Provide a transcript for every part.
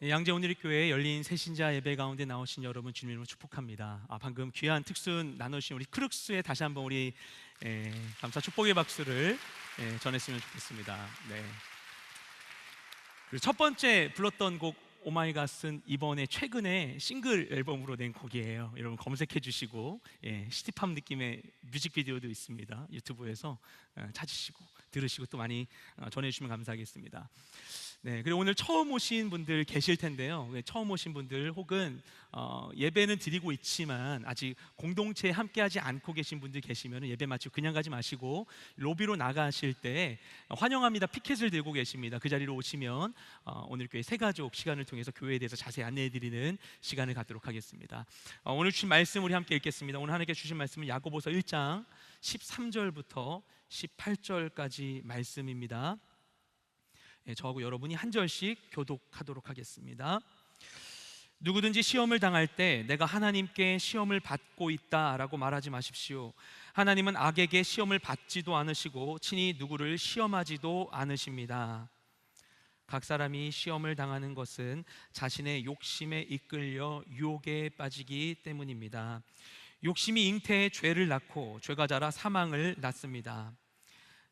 양재 온누리교회에 열린 새신자 예배 가운데 나오신 여러분 주님으로 축복합니다. 방금 귀한 특순 나누신 우리 크룩스에 다시 한번 우리 감사 축복의 박수를 전했으면 좋겠습니다. 네. 그리고 첫 번째 불렀던 곡 오마이갓은 이번에 최근에 싱글 앨범으로 낸 곡이에요. 여러분 검색해 주시고 시티팝 느낌의 뮤직비디오도 있습니다. 유튜브에서 찾으시고 들으시고 또 많이 전해주시면 감사하겠습니다. 네, 그리고 오늘 처음 오신 분들 계실 텐데요. 처음 오신 분들 혹은 예배는 드리고 있지만 아직 공동체에 함께하지 않고 계신 분들 계시면 예배 마치고 그냥 가지 마시고 로비로 나가실 때 환영합니다 피켓을 들고 계십니다. 그 자리로 오시면 오늘 교회 새가족 시간을 통해서 교회에 대해서 자세히 안내해드리는 시간을 갖도록 하겠습니다. 오늘 주신 말씀 우리 함께 읽겠습니다. 오늘 하나님께 주신 말씀은 야고보서 1장 13절부터 18절까지 말씀입니다. 저하고 여러분이 한 절씩 교독하도록 하겠습니다. 누구든지 시험을 당할 때 내가 하나님께 시험을 받고 있다라고 말하지 마십시오. 하나님은 악에게 시험을 받지도 않으시고 친히 누구를 시험하지도 않으십니다. 각 사람이 시험을 당하는 것은 자신의 욕심에 이끌려 유혹에 빠지기 때문입니다. 욕심이 잉태에 죄를 낳고 죄가 자라 사망을 낳습니다.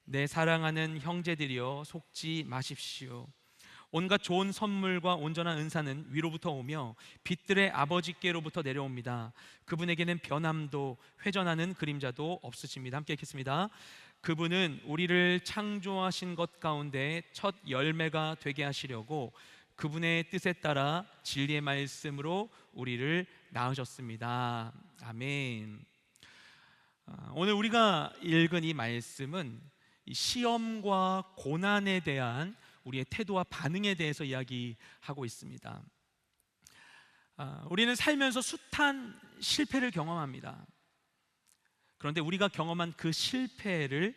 내 사랑하는 형제들이여 속지 마십시오. 온갖 좋은 선물과 온전한 은사는 위로부터 오며 빛들의 아버지께로부터 내려옵니다. 그분에게는 변함도 회전하는 그림자도 없으십니다. 함께 읽겠습니다. 그분은 우리를 창조하신 것 가운데 첫 열매가 되게 하시려고 그분의 뜻에 따라 진리의 말씀으로 우리를 낳으셨습니다. 아멘. 오늘 우리가 읽은 이 말씀은 이 시험과 고난에 대한 우리의 태도와 반응에 대해서 이야기하고 있습니다. 우리는 살면서 숱한 실패를 경험합니다. 그런데 우리가 경험한 그 실패를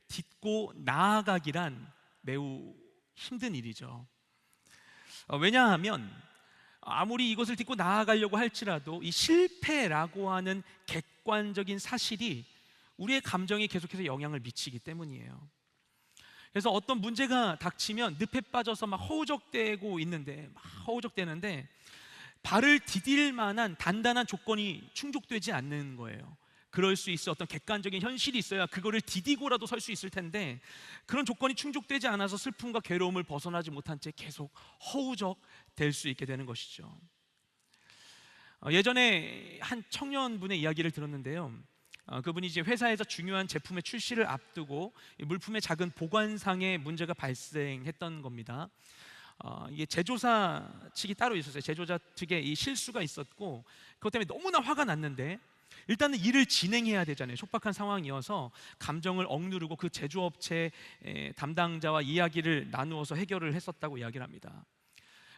딛고 나아가기란 매우 힘든 일이죠. 왜냐하면 아무리 이것을 딛고 나아가려고 할지라도 이 실패라고 하는 객관적인 사실이 우리의 감정에 계속해서 영향을 미치기 때문이에요. 그래서 어떤 문제가 닥치면 늪에 빠져서 막 허우적대는데 발을 디딜 만한 단단한 조건이 충족되지 않는 거예요. 그럴 수 있어 어떤 객관적인 현실이 있어야 그거를 디디고라도 설 수 있을 텐데 그런 조건이 충족되지 않아서 슬픔과 괴로움을 벗어나지 못한 채 계속 허우적될 수 있게 되는 것이죠. 예전에 한 청년분의 이야기를 들었는데요. 그분이 이제 회사에서 중요한 제품의 출시를 앞두고 물품의 작은 보관상에 문제가 발생했던 겁니다. 이게 제조사 측이 따로 있었어요. 제조사 측에 이 실수가 있었고 그것 때문에 너무나 화가 났는데 일단은 일을 진행해야 되잖아요. 촉박한 상황이어서 감정을 억누르고 그 제조업체 담당자와 이야기를 나누어서 해결을 했었다고 이야기를 합니다.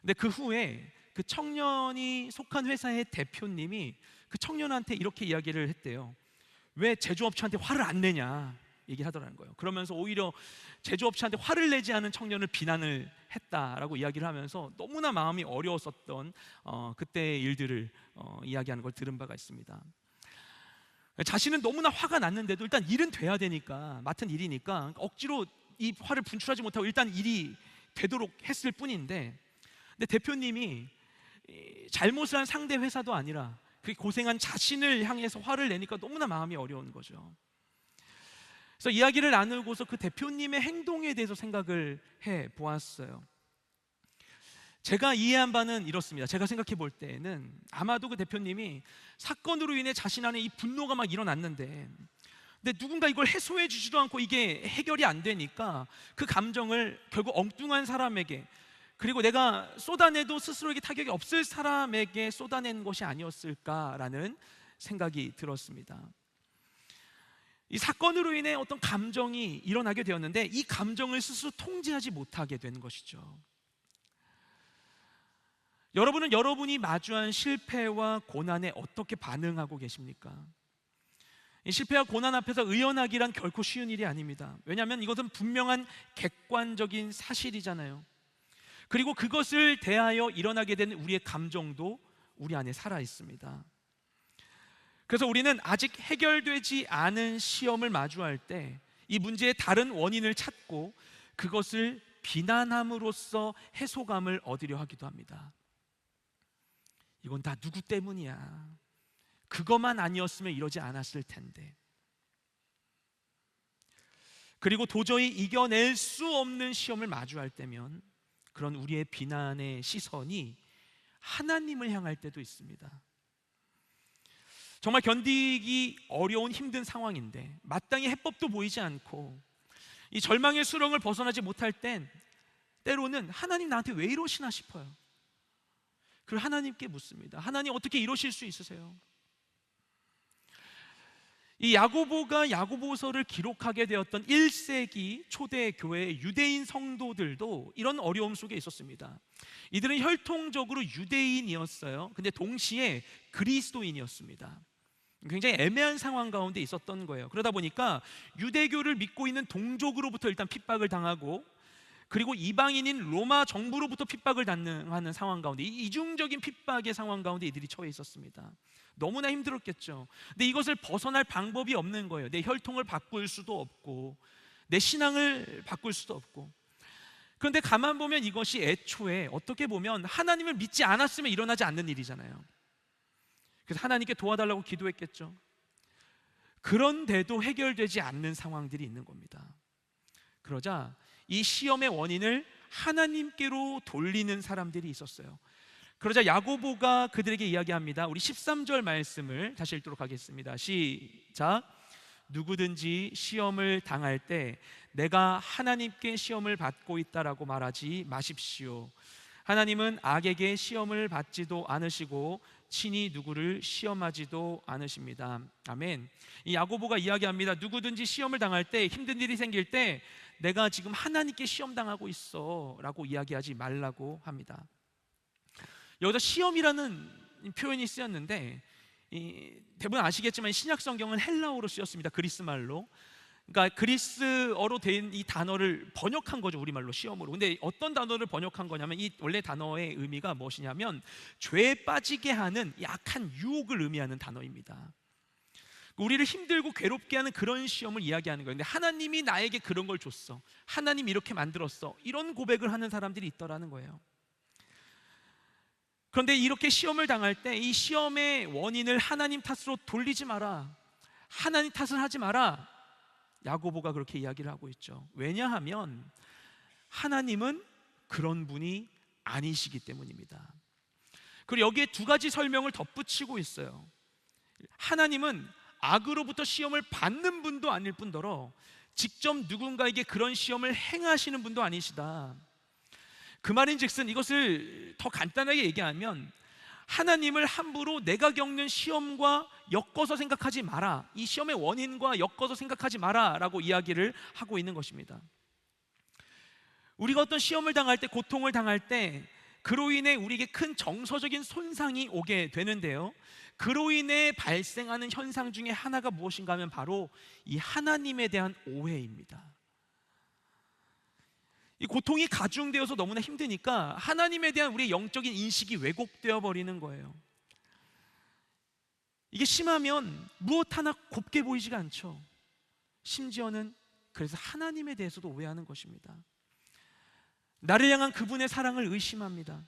근데 그 후에 그 청년이 속한 회사의 대표님이 그 청년한테 이렇게 이야기를 했대요. 왜 제조업체한테 화를 안 내냐 얘기하더라는 거예요. 그러면서 오히려 제조업체한테 화를 내지 않은 청년을 비난을 했다라고 이야기를 하면서 너무나 마음이 어려웠었던 그때의 일들을 이야기하는 걸 들은 바가 있습니다. 자신은 너무나 화가 났는데도 일단 일은 돼야 되니까, 맡은 일이니까 억지로 이 화를 분출하지 못하고 일단 일이 되도록 했을 뿐인데, 근데 대표님이 잘못을 한 상대 회사도 아니라 그 고생한 자신을 향해서 화를 내니까 너무나 마음이 어려운 거죠. 그래서 이야기를 나누고서 그 대표님의 행동에 대해서 생각을 해 보았어요. 제가 이해한 바는 이렇습니다. 제가 생각해 볼 때는 아마도 그 대표님이 사건으로 인해 자신 안에 이 분노가 막 일어났는데, 근데 누군가 이걸 해소해 주지도 않고 이게 해결이 안 되니까 그 감정을 결국 엉뚱한 사람에게, 그리고 내가 쏟아내도 스스로에게 타격이 없을 사람에게 쏟아낸 것이 아니었을까라는 생각이 들었습니다. 이 사건으로 인해 어떤 감정이 일어나게 되었는데 이 감정을 스스로 통제하지 못하게 된 것이죠. 여러분은 여러분이 마주한 실패와 고난에 어떻게 반응하고 계십니까? 이 실패와 고난 앞에서 의연하기란 결코 쉬운 일이 아닙니다. 왜냐하면 이것은 분명한 객관적인 사실이잖아요. 그리고 그것을 대하여 일어나게 된 우리의 감정도 우리 안에 살아 있습니다. 그래서 우리는 아직 해결되지 않은 시험을 마주할 때 이 문제의 다른 원인을 찾고 그것을 비난함으로써 해소감을 얻으려 하기도 합니다. 이건 다 누구 때문이야, 그것만 아니었으면 이러지 않았을 텐데. 그리고 도저히 이겨낼 수 없는 시험을 마주할 때면 그런 우리의 비난의 시선이 하나님을 향할 때도 있습니다. 정말 견디기 어려운 힘든 상황인데 마땅히 해법도 보이지 않고 이 절망의 수렁을 벗어나지 못할 땐 때로는 하나님 나한테 왜 이러시나 싶어요. 그걸 하나님께 묻습니다. 하나님 어떻게 이러실 수 있으세요? 이 야고보가 야고보서를 기록하게 되었던 1세기 초대 교회의 유대인 성도들도 이런 어려움 속에 있었습니다. 이들은 혈통적으로 유대인이었어요. 근데 동시에 그리스도인이었습니다. 굉장히 애매한 상황 가운데 있었던 거예요. 그러다 보니까 유대교를 믿고 있는 동족으로부터 일단 핍박을 당하고, 그리고 이방인인 로마 정부로부터 핍박을 당하는 상황 가운데, 이 이중적인 핍박의 상황 가운데 이들이 처해 있었습니다. 너무나 힘들었겠죠. 근데 이것을 벗어날 방법이 없는 거예요. 내 혈통을 바꿀 수도 없고 내 신앙을 바꿀 수도 없고. 그런데 가만 보면 이것이 애초에 어떻게 보면 하나님을 믿지 않았으면 일어나지 않는 일이잖아요. 그래서 하나님께 도와달라고 기도했겠죠. 그런데도 해결되지 않는 상황들이 있는 겁니다. 그러자 이 시험의 원인을 하나님께로 돌리는 사람들이 있었어요. 그러자 야고보가 그들에게 이야기합니다. 우리 13절 말씀을 다시 읽도록 하겠습니다. 시작. 누구든지 시험을 당할 때 내가 하나님께 시험을 받고 있다라고 말하지 마십시오. 하나님은 악에게 시험을 받지도 않으시고 친히 누구를 시험하지도 않으십니다. 아멘. 이 야고보가 이야기합니다. 누구든지 시험을 당할 때, 힘든 일이 생길 때 내가 지금 하나님께 시험 당하고 있어 라고 이야기하지 말라고 합니다. 여기서 시험이라는 표현이 쓰였는데 대부분 아시겠지만 신약 성경은 헬라어로 쓰였습니다. 그리스 말로. 그러니까 그리스어로 된 이 단어를 번역한 거죠, 우리말로 시험으로. 근데 어떤 단어를 번역한 거냐면 이 원래 단어의 의미가 무엇이냐면 죄에 빠지게 하는 약한 유혹을 의미하는 단어입니다. 우리를 힘들고 괴롭게 하는 그런 시험을 이야기하는 거예요. 근데 하나님이 나에게 그런 걸 줬어, 하나님이 이렇게 만들었어, 이런 고백을 하는 사람들이 있더라는 거예요. 그런데 이렇게 시험을 당할 때 이 시험의 원인을 하나님 탓으로 돌리지 마라, 하나님 탓을 하지 마라, 야고보가 그렇게 이야기를 하고 있죠. 왜냐하면 하나님은 그런 분이 아니시기 때문입니다. 그리고 여기에 두 가지 설명을 덧붙이고 있어요. 하나님은 악으로부터 시험을 받는 분도 아닐 뿐더러 직접 누군가에게 그런 시험을 행하시는 분도 아니시다. 그 말인즉슨 이것을 더 간단하게 얘기하면 하나님을 함부로 내가 겪는 시험과 엮어서 생각하지 마라, 이 시험의 원인과 엮어서 생각하지 마라 라고 이야기를 하고 있는 것입니다. 우리가 어떤 시험을 당할 때, 고통을 당할 때 그로 인해 우리에게 큰 정서적인 손상이 오게 되는데요, 그로 인해 발생하는 현상 중에 하나가 무엇인가 하면 바로 이 하나님에 대한 오해입니다. 이 고통이 가중되어서 너무나 힘드니까 하나님에 대한 우리의 영적인 인식이 왜곡되어 버리는 거예요. 이게 심하면 무엇 하나 곱게 보이지가 않죠. 심지어는 그래서 하나님에 대해서도 오해하는 것입니다. 나를 향한 그분의 사랑을 의심합니다.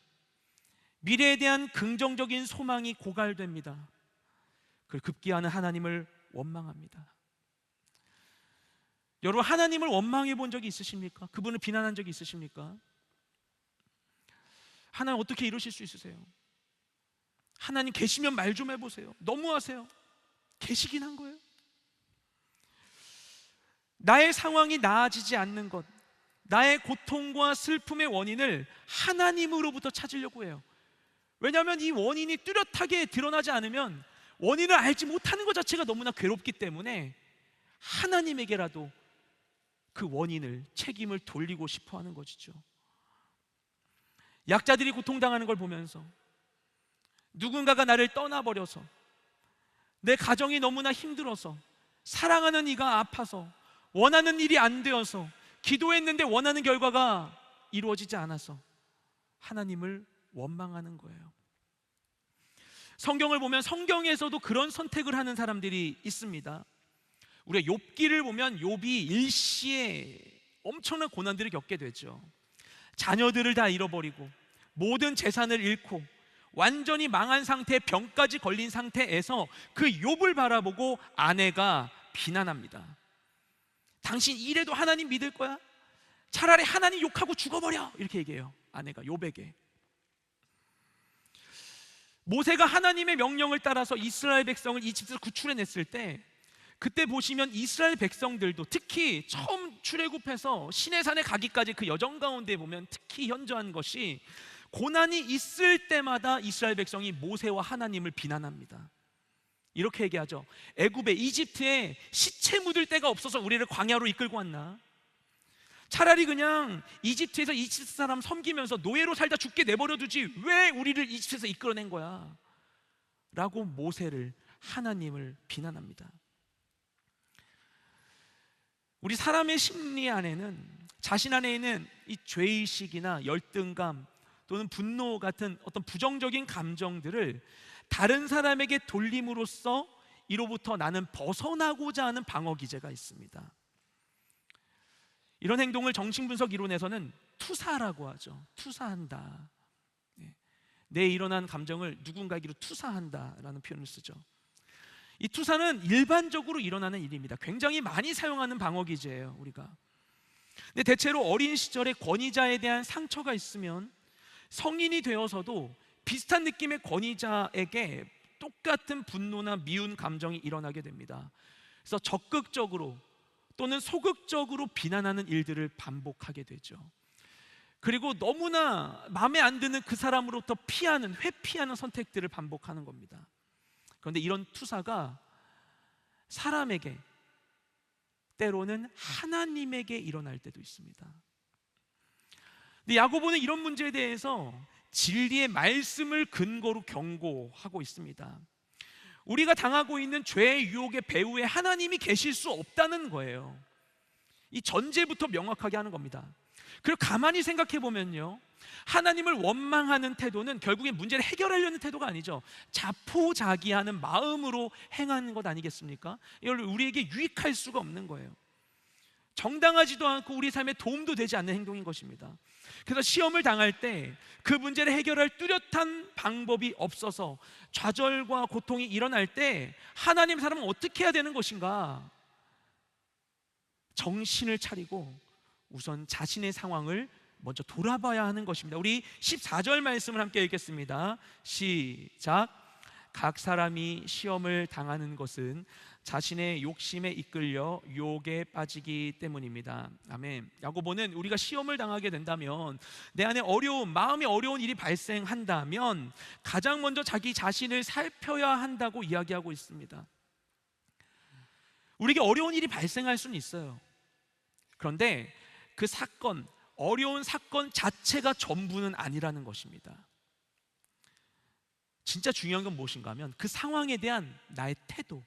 미래에 대한 긍정적인 소망이 고갈됩니다. 그리고 급기야는 하나님을 원망합니다. 여러분, 하나님을 원망해 본 적이 있으십니까? 그분을 비난한 적이 있으십니까? 하나님 어떻게 이러실 수 있으세요? 하나님 계시면 말 좀 해보세요. 너무하세요. 계시긴 한 거예요. 나의 상황이 나아지지 않는 것, 나의 고통과 슬픔의 원인을 하나님으로부터 찾으려고 해요. 왜냐하면 이 원인이 뚜렷하게 드러나지 않으면, 원인을 알지 못하는 것 자체가 너무나 괴롭기 때문에 하나님에게라도 그 원인을, 책임을 돌리고 싶어 하는 것이죠. 약자들이 고통당하는 걸 보면서, 누군가가 나를 떠나버려서, 내 가정이 너무나 힘들어서, 사랑하는 이가 아파서, 원하는 일이 안 되어서, 기도했는데 원하는 결과가 이루어지지 않아서 하나님을 원망하는 거예요. 성경을 보면 성경에서도 그런 선택을 하는 사람들이 있습니다. 우리가 욥기를 보면 욥이 일시에 엄청난 고난들을 겪게 되죠. 자녀들을 다 잃어버리고 모든 재산을 잃고 완전히 망한 상태, 병까지 걸린 상태에서 그 욥을 바라보고 아내가 비난합니다. 당신 이래도 하나님 믿을 거야? 차라리 하나님 욕하고 죽어버려, 이렇게 얘기해요. 아내가 욥에게. 모세가 하나님의 명령을 따라서 이스라엘 백성을 이집트에서 구출해냈을 때, 그때 보시면 이스라엘 백성들도 특히 처음 출애굽해서 시내산에 가기까지 그 여정 가운데 보면 특히 현저한 것이, 고난이 있을 때마다 이스라엘 백성이 모세와 하나님을 비난합니다. 이렇게 얘기하죠. 애굽에, 이집트에 시체 묻을 데가 없어서 우리를 광야로 이끌고 왔나? 차라리 그냥 이집트에서 이집트 사람 섬기면서 노예로 살다 죽게 내버려 두지 왜 우리를 이집트에서 이끌어낸 거야? 라고 모세를, 하나님을 비난합니다. 우리 사람의 심리 안에는, 자신 안에 있는 이 죄의식이나 열등감 또는 분노 같은 어떤 부정적인 감정들을 다른 사람에게 돌림으로써 이로부터 나는 벗어나고자 하는 방어 기제가 있습니다. 이런 행동을 정신분석 이론에서는 투사라고 하죠. 투사한다. 내 일어난 감정을 누군가에게로 투사한다라는 표현을 쓰죠. 이 투사는 일반적으로 일어나는 일입니다. 굉장히 많이 사용하는 방어 기제예요, 우리가. 근데 대체로 어린 시절에 권위자에 대한 상처가 있으면 성인이 되어서도 비슷한 느낌의 권위자에게 똑같은 분노나 미운 감정이 일어나게 됩니다. 그래서 적극적으로 또는 소극적으로 비난하는 일들을 반복하게 되죠. 그리고 너무나 마음에 안 드는 그 사람으로부터 피하는, 회피하는 선택들을 반복하는 겁니다. 그런데 이런 투사가 사람에게, 때로는 하나님에게 일어날 때도 있습니다. 근데 야고보는 이런 문제에 대해서 진리의 말씀을 근거로 경고하고 있습니다. 우리가 당하고 있는 죄의 유혹의 배후에 하나님이 계실 수 없다는 거예요. 이 전제부터 명확하게 하는 겁니다. 그리고 가만히 생각해 보면요, 하나님을 원망하는 태도는 결국에 문제를 해결하려는 태도가 아니죠. 자포자기하는 마음으로 행하는 것 아니겠습니까? 이걸 우리에게 유익할 수가 없는 거예요. 정당하지도 않고 우리 삶에 도움도 되지 않는 행동인 것입니다. 그래서 시험을 당할 때 그 문제를 해결할 뚜렷한 방법이 없어서 좌절과 고통이 일어날 때 하나님 사람은 어떻게 해야 되는 것인가? 정신을 차리고 우선 자신의 상황을 먼저 돌아봐야 하는 것입니다. 우리 14절 말씀을 함께 읽겠습니다. 시작. 각 사람이 시험을 당하는 것은 자신의 욕심에 이끌려 유혹에 빠지기 때문입니다. 아멘. 야고보는 우리가 시험을 당하게 된다면, 내 안에 어려움, 마음이 어려운 일이 발생한다면 가장 먼저 자기 자신을 살펴야 한다고 이야기하고 있습니다. 우리에게 어려운 일이 발생할 수는 있어요. 그런데 그 사건, 어려운 사건 자체가 전부는 아니라는 것입니다. 진짜 중요한 건 무엇인가 하면 그 상황에 대한 나의 태도,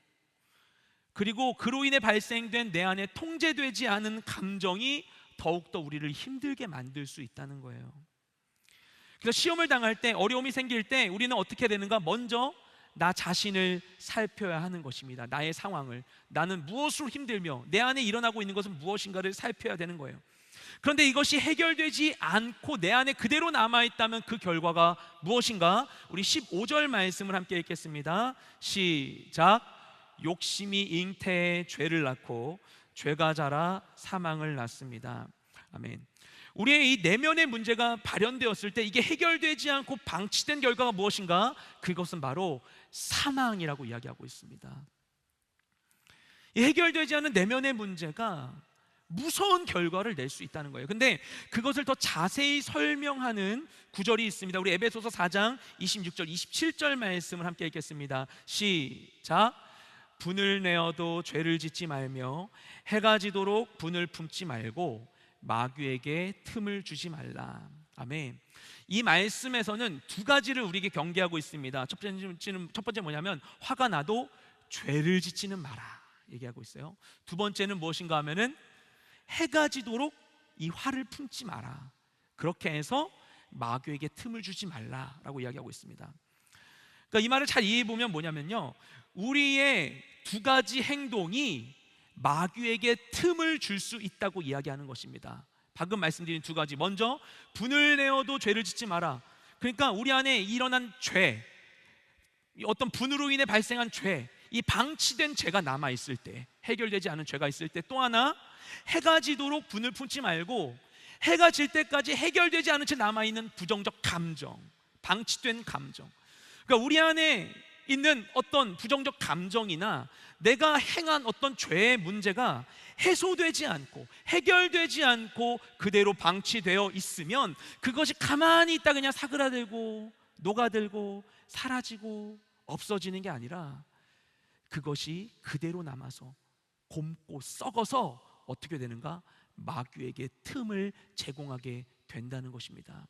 그리고 그로 인해 발생된 내 안에 통제되지 않은 감정이 더욱더 우리를 힘들게 만들 수 있다는 거예요. 그래서 시험을 당할 때, 어려움이 생길 때 우리는 어떻게 되는가? 먼저 나 자신을 살펴야 하는 것입니다. 나의 상황을, 나는 무엇으로 힘들며 내 안에 일어나고 있는 것은 무엇인가를 살펴야 되는 거예요. 그런데 이것이 해결되지 않고 내 안에 그대로 남아있다면 그 결과가 무엇인가? 우리 15절 말씀을 함께 읽겠습니다. 시작. 욕심이 잉태에 죄를 낳고 죄가 자라 사망을 낳습니다. 아멘. 우리의 이 내면의 문제가 발현되었을 때 이게 해결되지 않고 방치된 결과가 무엇인가? 그것은 바로 사망이라고 이야기하고 있습니다. 이 해결되지 않은 내면의 문제가 무서운 결과를 낼 수 있다는 거예요. 근데 그것을 더 자세히 설명하는 구절이 있습니다. 우리 에베소서 4장 26절 27절 말씀을 함께 읽겠습니다. 시작. 분을 내어도 죄를 짓지 말며 해가 지도록 분을 품지 말고 마귀에게 틈을 주지 말라. 아멘. 이 말씀에서는 두 가지를 우리에게 경계하고 있습니다. 첫 번째 뭐냐면 화가 나도 죄를 짓지는 마라 얘기하고 있어요. 두 번째는 무엇인가 하면은 해가 지도록 이 화를 품지 마라. 그렇게 해서 마귀에게 틈을 주지 말라라고 이야기하고 있습니다. 그러니까 이 말을 잘 이해해 보면 뭐냐면요, 우리의 두 가지 행동이 마귀에게 틈을 줄 수 있다고 이야기하는 것입니다. 방금 말씀드린 두 가지. 먼저 분을 내어도 죄를 짓지 마라. 그러니까 우리 안에 일어난 죄, 어떤 분으로 인해 발생한 죄, 이 방치된 죄가 남아있을 때, 해결되지 않은 죄가 있을 때, 또 하나 해가 지도록 분을 품지 말고 해가 질 때까지 해결되지 않은 채 남아있는 부정적 감정, 방치된 감정. 그러니까 우리 안에 있는 어떤 부정적 감정이나 내가 행한 어떤 죄의 문제가 해소되지 않고 해결되지 않고 그대로 방치되어 있으면 그것이 가만히 있다 그냥 사그라들고 녹아들고 사라지고 없어지는 게 아니라 그것이 그대로 남아서 곪고 썩어서 어떻게 되는가? 마귀에게 틈을 제공하게 된다는 것입니다.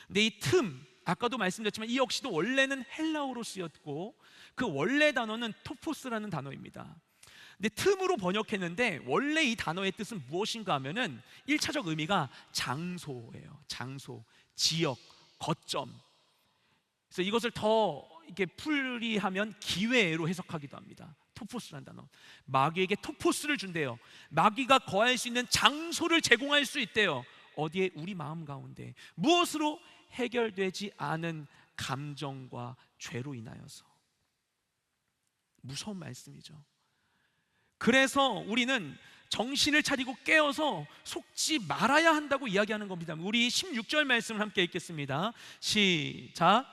근데 이 틈, 아까도 말씀드렸지만 이 역시도 원래는 헬라어로 쓰였고 그 원래 단어는 토포스라는 단어입니다. 근데 틈으로 번역했는데 원래 이 단어의 뜻은 무엇인가 하면은 1차적 의미가 장소예요. 장소, 지역, 거점. 그래서 이것을 더 이렇게 풀이하면 기회로 해석하기도 합니다. 토포스라는 단어. 마귀에게 토포스를 준대요. 마귀가 거할 수 있는 장소를 제공할 수 있대요. 어디에? 우리 마음 가운데. 무엇으로? 해결되지 않은 감정과 죄로 인하여서. 무서운 말씀이죠. 그래서 우리는 정신을 차리고 깨어서 속지 말아야 한다고 이야기하는 겁니다. 우리 16절 말씀을 함께 읽겠습니다. 시작.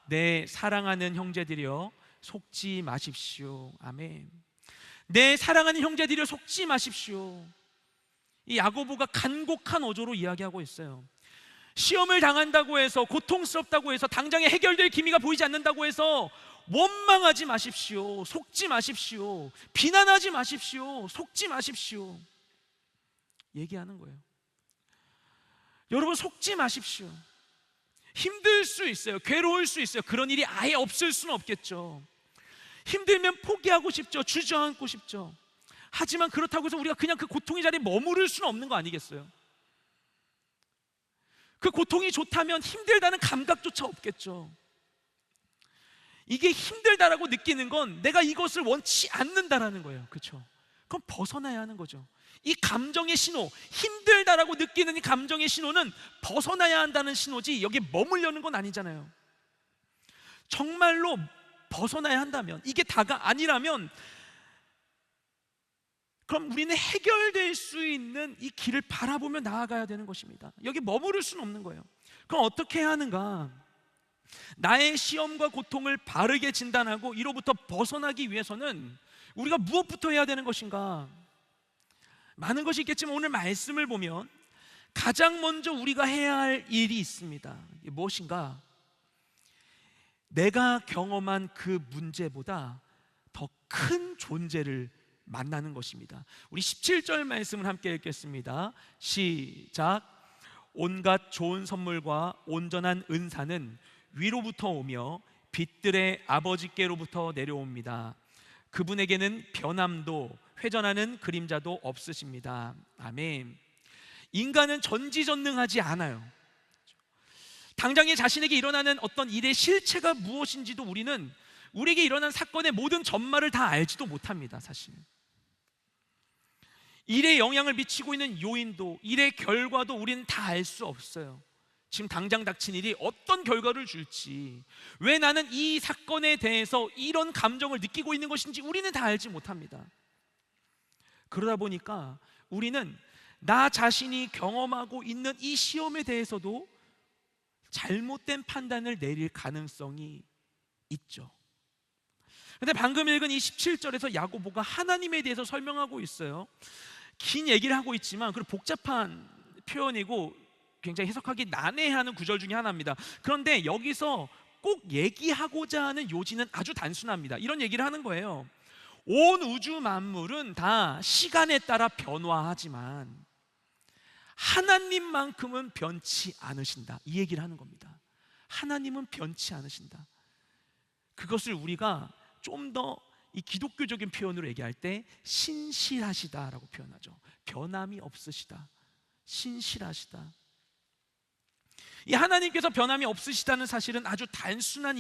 내 사랑하는 형제들이여 속지 마십시오. 아멘. 내 사랑하는 형제들이여 속지 마십시오. 이 야고보가 간곡한 어조로 이야기하고 있어요. 시험을 당한다고 해서, 고통스럽다고 해서, 당장에 해결될 기미가 보이지 않는다고 해서 원망하지 마십시오. 속지 마십시오. 비난하지 마십시오. 속지 마십시오. 얘기하는 거예요. 여러분, 속지 마십시오. 힘들 수 있어요. 괴로울 수 있어요. 그런 일이 아예 없을 수는 없겠죠. 힘들면 포기하고 싶죠. 주저앉고 싶죠. 하지만 그렇다고 해서 우리가 그냥 그 고통의 자리에 머무를 수는 없는 거 아니겠어요? 그 고통이 좋다면 힘들다는 감각조차 없겠죠. 이게 힘들다라고 느끼는 건 내가 이것을 원치 않는다라는 거예요. 그렇죠? 그럼 벗어나야 하는 거죠. 이 감정의 신호, 힘들다라고 느끼는 이 감정의 신호는 벗어나야 한다는 신호지 여기에 머물려는 건 아니잖아요. 정말로 벗어나야 한다면, 이게 다가 아니라면 그럼 우리는 해결될 수 있는 이 길을 바라보며 나아가야 되는 것입니다. 여기 머무를 수는 없는 거예요. 그럼 어떻게 해야 하는가? 나의 시험과 고통을 바르게 진단하고 이로부터 벗어나기 위해서는 우리가 무엇부터 해야 되는 것인가? 많은 것이 있겠지만 오늘 말씀을 보면 가장 먼저 우리가 해야 할 일이 있습니다. 이게 무엇인가? 내가 경험한 그 문제보다 더 큰 존재를 만나는 것입니다. 우리 17절 말씀을 함께 읽겠습니다. 시작. 온갖 좋은 선물과 온전한 은사는 위로부터 오며 빛들의 아버지께로부터 내려옵니다. 그분에게는 변함도 회전하는 그림자도 없으십니다. 아멘. 인간은 전지전능하지 않아요. 당장에 자신에게 일어나는 어떤 일의 실체가 무엇인지도 우리에게 일어난 사건의 모든 전말을 다 알지도 못합니다. 사실 일에 영향을 미치고 있는 요인도, 일의 결과도 우리는 다 알 수 없어요. 지금 당장 닥친 일이 어떤 결과를 줄지, 왜 나는 이 사건에 대해서 이런 감정을 느끼고 있는 것인지 우리는 다 알지 못합니다. 그러다 보니까 우리는 나 자신이 경험하고 있는 이 시험에 대해서도 잘못된 판단을 내릴 가능성이 있죠. 근데 방금 읽은 이 17절에서 야고보가 하나님에 대해서 설명하고 있어요. 긴 얘기를 하고 있지만 그리고 복잡한 표현이고 굉장히 해석하기 난해하는 구절 중에 하나입니다. 그런데 여기서 꼭 얘기하고자 하는 요지는 아주 단순합니다. 이런 얘기를 하는 거예요. 온 우주 만물은 다 시간에 따라 변화하지만 하나님만큼은 변치 않으신다. 이 얘기를 하는 겁니다. 하나님은 변치 않으신다. 그것을 우리가 좀 더 이 기독교적인 표현으로 얘기할 때 신실하시다라고 표현하죠. 변함이 없으시다. 신실하시다. 이 하나님께서 변함이 없으시다는 사실은 아주 단순한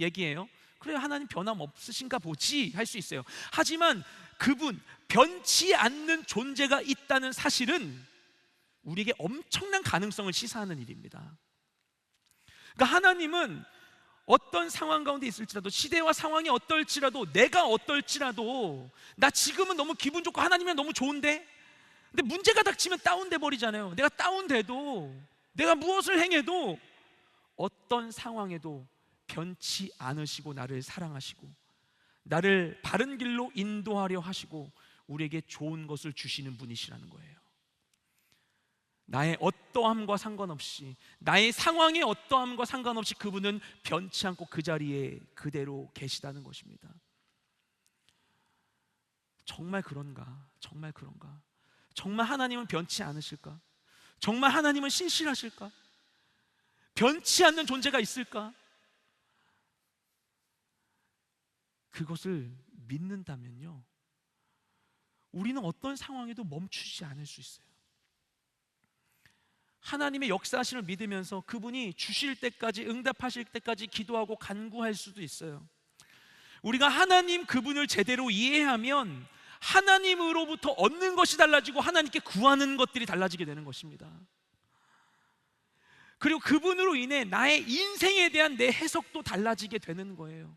얘기예요. 그래, 하나님 변함 없으신가 보지 할 수 있어요. 하지만 그분 변치 않는 존재가 있다는 사실은 우리에게 엄청난 가능성을 시사하는 일입니다. 그러니까 하나님은 어떤 상황 가운데 있을지라도, 시대와 상황이 어떨지라도, 내가 어떨지라도, 나 지금은 너무 기분 좋고 하나님이랑 너무 좋은데, 근데 문제가 닥치면 다운돼 버리잖아요. 내가 다운돼도, 내가 무엇을 행해도 어떤 상황에도 변치 않으시고 나를 사랑하시고 나를 바른 길로 인도하려 하시고 우리에게 좋은 것을 주시는 분이시라는 거예요. 나의 어떠함과 상관없이, 나의 상황의 어떠함과 상관없이 그분은 변치 않고 그 자리에 그대로 계시다는 것입니다. 정말 그런가? 정말 그런가? 정말 하나님은 변치 않으실까? 정말 하나님은 신실하실까? 변치 않는 존재가 있을까? 그것을 믿는다면요, 우리는 어떤 상황에도 멈추지 않을 수 있어요. 하나님의 역사하심을 믿으면서 그분이 주실 때까지, 응답하실 때까지 기도하고 간구할 수도 있어요. 우리가 하나님 그분을 제대로 이해하면 하나님으로부터 얻는 것이 달라지고 하나님께 구하는 것들이 달라지게 되는 것입니다. 그리고 그분으로 인해 나의 인생에 대한 내 해석도 달라지게 되는 거예요.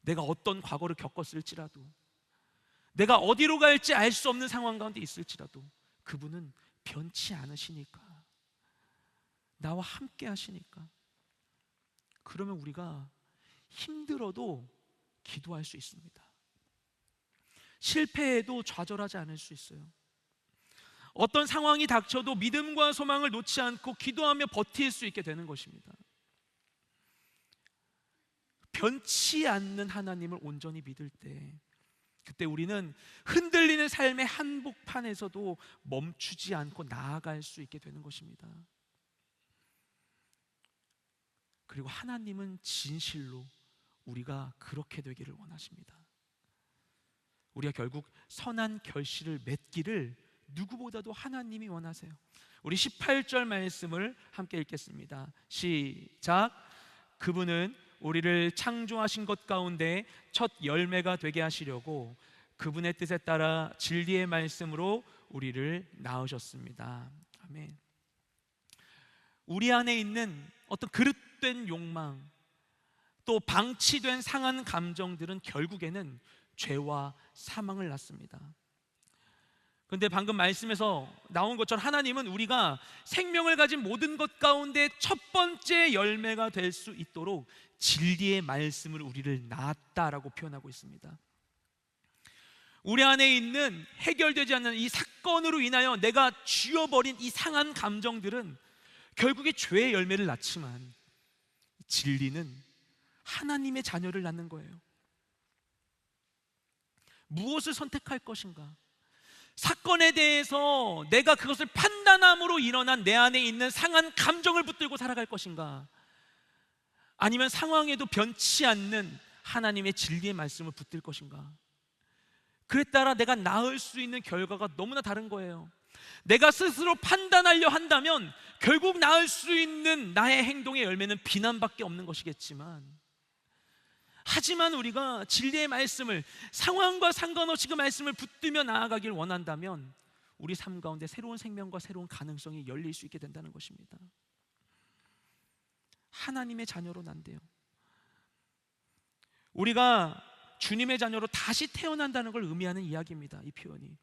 내가 어떤 과거를 겪었을지라도, 내가 어디로 갈지 알 수 없는 상황 가운데 있을지라도 그분은 변치 않으시니까, 나와 함께 하시니까, 그러면 우리가 힘들어도 기도할 수 있습니다. 실패해도 좌절하지 않을 수 있어요. 어떤 상황이 닥쳐도 믿음과 소망을 놓지 않고 기도하며 버틸 수 있게 되는 것입니다. 변치 않는 하나님을 온전히 믿을 때, 그때 우리는 흔들리는 삶의 한복판에서도 멈추지 않고 나아갈 수 있게 되는 것입니다. 그리고 하나님은 진실로 우리가 그렇게 되기를 원하십니다. 우리가 결국 선한 결실을 맺기를 누구보다도 하나님이 원하세요. 우리 18절 말씀을 함께 읽겠습니다. 시작. 그분은 우리를 창조하신 것 가운데 첫 열매가 되게 하시려고 그분의 뜻에 따라 진리의 말씀으로 우리를 낳으셨습니다. 아멘. 우리 안에 있는 어떤 그릇된 욕망, 또 방치된 상한 감정들은 결국에는 죄와 사망을 낳습니다. 그런데 방금 말씀에서 나온 것처럼 하나님은 우리가 생명을 가진 모든 것 가운데 첫 번째 열매가 될 수 있도록 진리의 말씀을 우리를 낳았다라고 표현하고 있습니다. 우리 안에 있는 해결되지 않는 이 사건으로 인하여 내가 쥐어버린 이 상한 감정들은 결국에 죄의 열매를 낳지만, 진리는 하나님의 자녀를 낳는 거예요. 무엇을 선택할 것인가? 사건에 대해서 내가 그것을 판단함으로 일어난 내 안에 있는 상한 감정을 붙들고 살아갈 것인가? 아니면 상황에도 변치 않는 하나님의 진리의 말씀을 붙들 것인가? 그에 따라 내가 낳을 수 있는 결과가 너무나 다른 거예요. 내가 스스로 판단하려 한다면 결국 낳을 수 있는 나의 행동의 열매는 비난밖에 없는 것이겠지만, 하지만 우리가 진리의 말씀을, 상황과 상관없이 그 말씀을 붙들며 나아가길 원한다면 우리 삶 가운데 새로운 생명과 새로운 가능성이 열릴 수 있게 된다는 것입니다. 하나님의 자녀로 난대요. 우리가 주님의 자녀로 다시 태어난다는 걸 의미하는 이야기입니다. 이 표현이,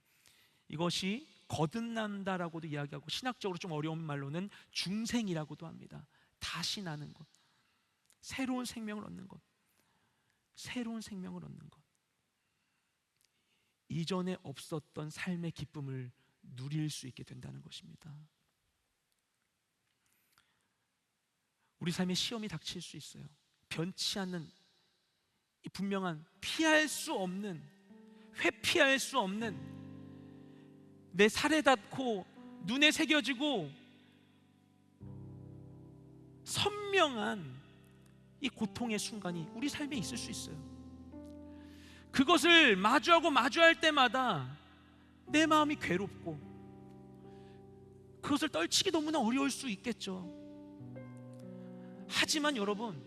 이것이 거듭난다라고도 이야기하고, 신학적으로 좀 어려운 말로는 중생이라고도 합니다. 다시 나는 것, 새로운 생명을 얻는 것, 새로운 생명을 얻는 것, 이전에 없었던 삶의 기쁨을 누릴 수 있게 된다는 것입니다. 우리 삶에 시험이 닥칠 수 있어요. 변치 않는 이 분명한, 피할 수 없는, 회피할 수 없는, 내 살에 닿고 눈에 새겨지고 선명한 이 고통의 순간이 우리 삶에 있을 수 있어요. 그것을 마주할 때마다 내 마음이 괴롭고 그것을 떨치기 너무나 어려울 수 있겠죠. 하지만 여러분,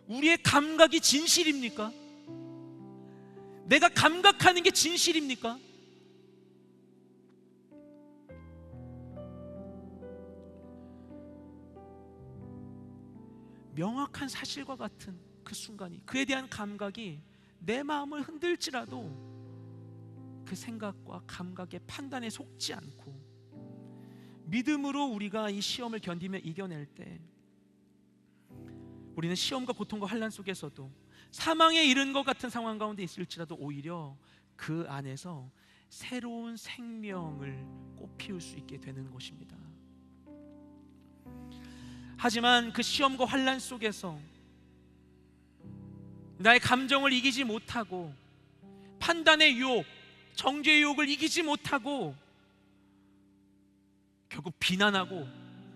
우리의 감각이 진실입니까? 내가 감각하는 게 진실입니까? 명확한 사실과 같은 그 순간이, 그에 대한 감각이 내 마음을 흔들지라도 그 생각과 감각의 판단에 속지 않고 믿음으로 우리가 이 시험을 견디며 이겨낼 때, 우리는 시험과 고통과 환난 속에서도 사망에 이른 것 같은 상황 가운데 있을지라도 오히려 그 안에서 새로운 생명을 꽃피울 수 있게 되는 것입니다. 하지만 그 시험과 환난 속에서 나의 감정을 이기지 못하고 판단의 유혹, 정죄의 유혹을 이기지 못하고 결국 비난하고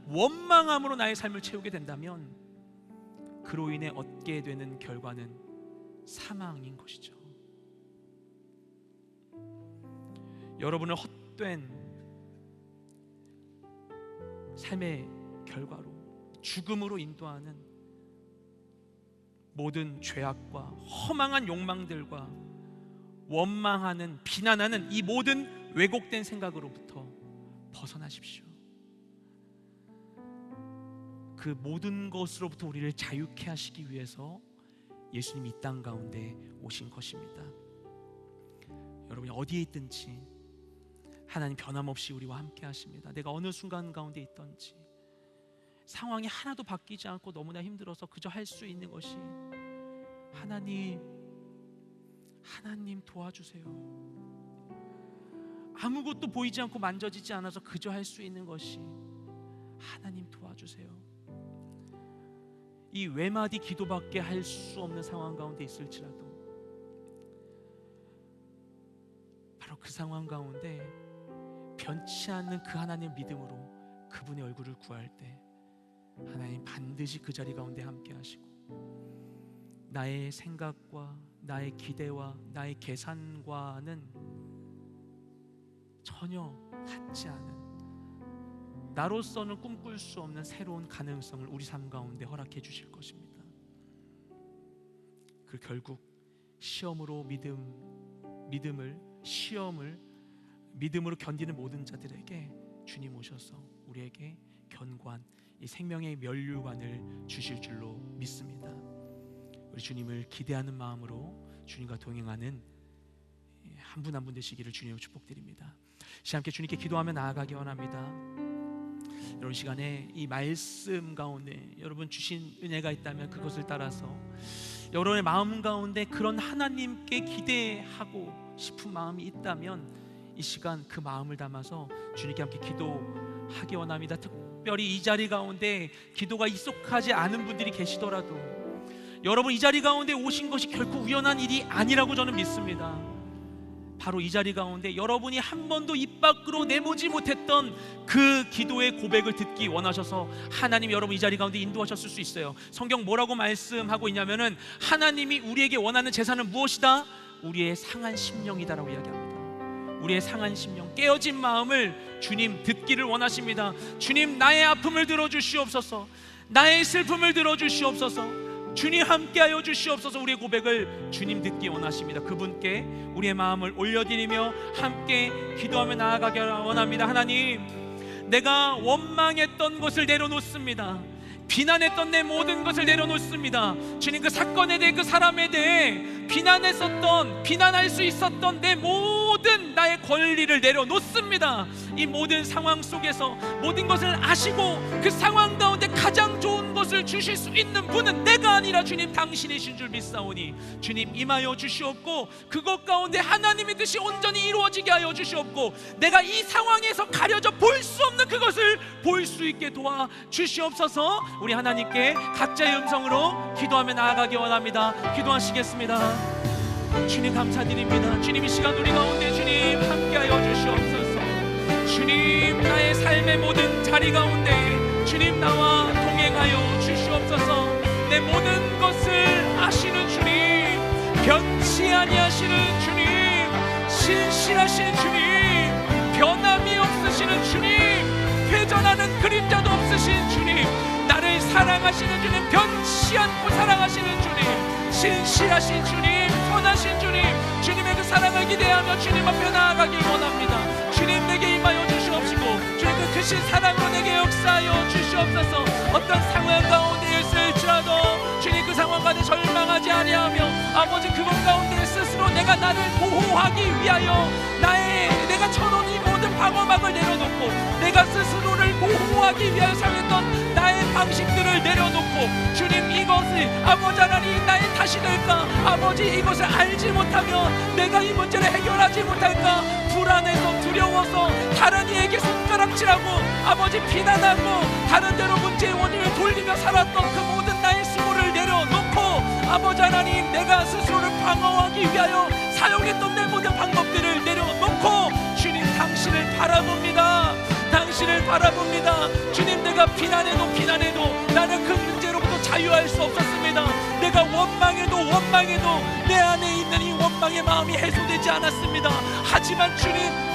원망함으로 나의 삶을 채우게 된다면 그로 인해 얻게 되는 결과는 사망인 것이죠. 여러분을 헛된 삶의 결과로 죽음으로 인도하는 모든 죄악과 허망한 욕망들과 원망하는, 비난하는 이 모든 왜곡된 생각으로부터 벗어나십시오. 그 모든 것으로부터 우리를 자유케 하시기 위해서 예수님 이 땅 가운데 오신 것입니다. 여러분이 어디에 있든지 하나님 변함없이 우리와 함께 하십니다. 내가 어느 순간 가운데 있든지 상황이 하나도 바뀌지 않고 너무나 힘들어서 그저 할 수 있는 것이 하나님 도와주세요. 아무것도 보이지 않고 만져지지 않아서 그저 할 수 있는 것이 하나님 도와주세요. 이 외마디 기도밖에 할 수 없는 상황 가운데 있을지라도 바로 그 상황 가운데 변치 않는 그 하나님 믿음으로 그분의 얼굴을 구할 때 하나님 반드시 그 자리 가운데 함께 하시고 나의 생각과 나의 기대와 나의 계산과는 전혀 같지 않은, 나로서는 꿈꿀 수 없는 새로운 가능성을 우리 삶 가운데 허락해 주실 것입니다. 그 결국 시험으로 시험을 믿음으로 견디는 모든 자들에게 주님 오셔서 우리에게 견고한 이 생명의 면류관을 주실 줄로 믿습니다. 우리 주님을 기대하는 마음으로 주님과 동행하는 한 분 한 분 되시기를 주님으로 축복드립니다. 시간 함께 주님께 기도하며 나아가기 원합니다. 여러분 시간에 이 말씀 가운데 여러분 주신 은혜가 있다면 그것을 따라서 여러분의 마음 가운데 그런 하나님께 기대하고 싶은 마음이 있다면 이 시간 그 마음을 담아서 주님께 함께 기도하기 원합니다. 특별히 이 자리 가운데 기도가 익숙하지 않은 분들이 계시더라도 여러분 이 자리 가운데 오신 것이 결코 우연한 일이 아니라고 저는 믿습니다. 바로 이 자리 가운데 여러분이 한 번도 입 밖으로 내보지 못했던 그 기도의 고백을 듣기 원하셔서 하나님이 여러분 이 자리 가운데 인도하셨을 수 있어요. 성경 뭐라고 말씀하고 있냐면은 하나님이 우리에게 원하는 제사는 무엇이다? 우리의 상한 심령이다라고 이야기합니다. 우리의 상한 심령, 깨어진 마음을 주님 듣기를 원하십니다. 주님 나의 아픔을 들어주시옵소서, 나의 슬픔을 들어주시옵소서, 주님 함께하여 주시옵소서. 우리의 고백을 주님 듣기 원하십니다. 그분께 우리의 마음을 올려드리며 함께 기도하며 나아가기 원합니다. 하나님, 내가 원망했던 것을 내려놓습니다. 비난했던 내 모든 것을 내려놓습니다. 주님, 그 사건에 대해, 그 사람에 대해 비난할 수 있었던 내 모든 나의 권리를 내려놓습니다. 이 모든 상황 속에서 모든 것을 아시고 그 상황 가운데 가장 좋은 것을 주실 수 있는 분은 내가 아니라 주님 당신이신 줄 믿사오니 주님 임하여 주시옵고 그것 가운데 하나님의 뜻이 온전히 이루어지게 하여 주시옵고 내가 이 상황에서 가려져 볼 수 없는 그것을 볼 수 있게 도와 주시옵소서. 우리 하나님께 각자의 음성으로 기도하며 나아가기 원합니다. 기도하시겠습니다. 주님 감사드립니다. 주님 이 시간 우리 가운데 주님 함께하여 주시옵소서. 주님 나의 삶의 모든 자리 가운데 주님 나와 동행하여 주시옵소서. 내 모든 것을 아시는 주님, 변치 아니하시는 주님, 신실하신 주님, 변함이 없으시는 주님, 회전하는 그림자도 없으신 주님, 나를 사랑하시는 주님, 변치 않고 사랑하시는 주님, 신실하신 주님, 선하신 주님, 주님의 그 사랑을 기대하며 주님 앞에 나아가길 원합니다. 주님 내게 임하여 주시옵시고 주님 그 크신 사랑으로 내게 역사하여 주시옵소서. 어떤 상황 가운데 있을지라도 인정하지 아니하며 아버지 그것 가운데 스스로 내가 나를 보호하기 위하여 내가 쳐놓은 이 모든 방어막을 내려놓고 내가 스스로를 보호하기 위하여 사용했던 나의 방식들을 내려놓고 주님 이것이 아버지 하나님 나의 탓이 될까? 아버지 이것을 알지 못하면 내가 이 문제를 해결하지 못할까? 불안해서 두려워서 다른 이에게 손가락질하고 아버지 비난하고 다른 데로 문제의 원인을 돌리며 살았던 그 모든 나의 수고를 내려놓고 아버지 하나님 내가 스스로를 방어하기 위하여 사용했던 내 모든 방법들을 내려놓고 주님 당신을 바라봅니다. 당신을 바라봅니다. 주님 내가 비난해도 나는 그 문제로부터 자유할 수 없었습니다. 내가 원망해도 내 안에 있는 이 원망의 마음이 해소되지 않았습니다. 하지만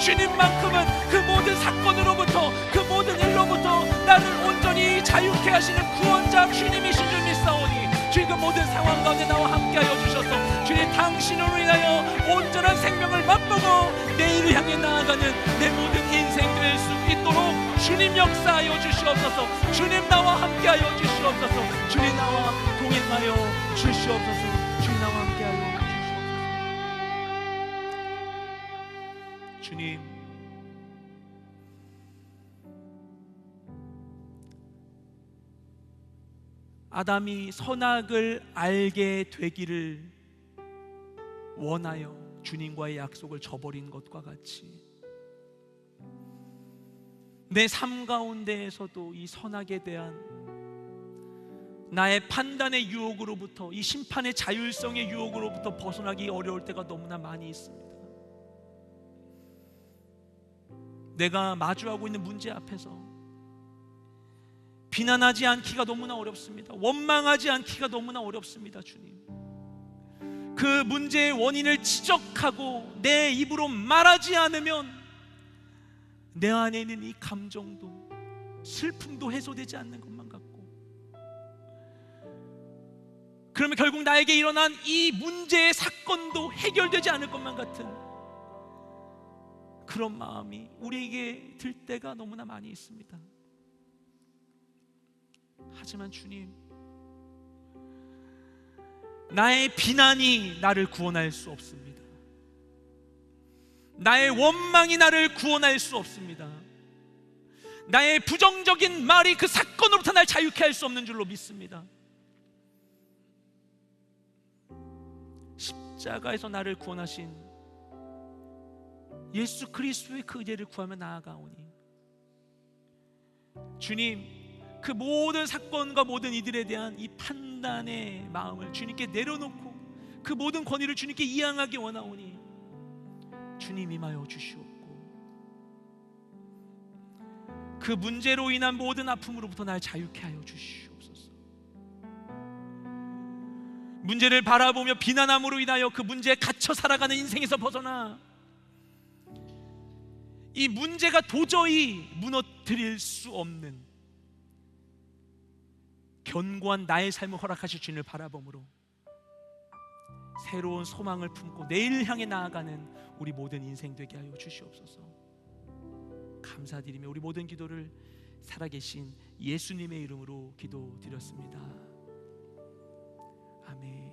주님만큼은 그 모든 사건으로부터 그 모든 일로부터 나를 온전히 자유케 하시는 구원자 주님이신 줄 믿사오니 주님 그 모든 상황 가운데 나와 함께하여 주셔서 주님 당신으로 인하여 온전한 생명을 맛보고 내일을 향해 나아가는 내 모든 인생 될 수 있도록 주님 역사하여 주시옵소서. 주님 나와 함께하여 주시옵소서. 주님 나와 동행하여 주시옵소서. 주님 나와 함께하여 주시옵소서. 주님 아담이 선악을 알게 되기를 원하여 주님과의 약속을 저버린 것과 같이 내 삶 가운데에서도 이 선악에 대한 나의 판단의 유혹으로부터 이 심판의 자율성의 유혹으로부터 벗어나기 어려울 때가 너무나 많이 있습니다. 내가 마주하고 있는 문제 앞에서 비난하지 않기가 너무나 어렵습니다. 원망하지 않기가 너무나 어렵습니다. 주님 그 문제의 원인을 지적하고 내 입으로 말하지 않으면 내 안에 있는 이 감정도 슬픔도 해소되지 않는 것만 같고 그러면 결국 나에게 일어난 이 문제의 사건도 해결되지 않을 것만 같은 그런 마음이 우리에게 들 때가 너무나 많이 있습니다. 하지만 주님 나의 비난이 나를 구원할 수 없습니다. 나의 원망이 나를 구원할 수 없습니다. 나의 부정적인 말이 그 사건으로부터 날 자유케 할 수 없는 줄로 믿습니다. 십자가에서 나를 구원하신 예수 그리스도의 그 은혜를 구하며 나아가오니 주님 그 모든 사건과 모든 이들에 대한 이 판단의 마음을 주님께 내려놓고 그 모든 권위를 주님께 이양하기 원하오니 주님 임하여 주시옵고 그 문제로 인한 모든 아픔으로부터 날 자유케 하여 주시옵소서. 문제를 바라보며 비난함으로 인하여 그 문제에 갇혀 살아가는 인생에서 벗어나 이 문제가 도저히 무너뜨릴 수 없는 견고한 나의 삶을 허락하실 주님을 바라봄으로 새로운 소망을 품고 내일을 향해 나아가는 우리 모든 인생 되게 하여 주시옵소서. 감사드리며 우리 모든 기도를 살아계신 예수님의 이름으로 기도드렸습니다. 아멘.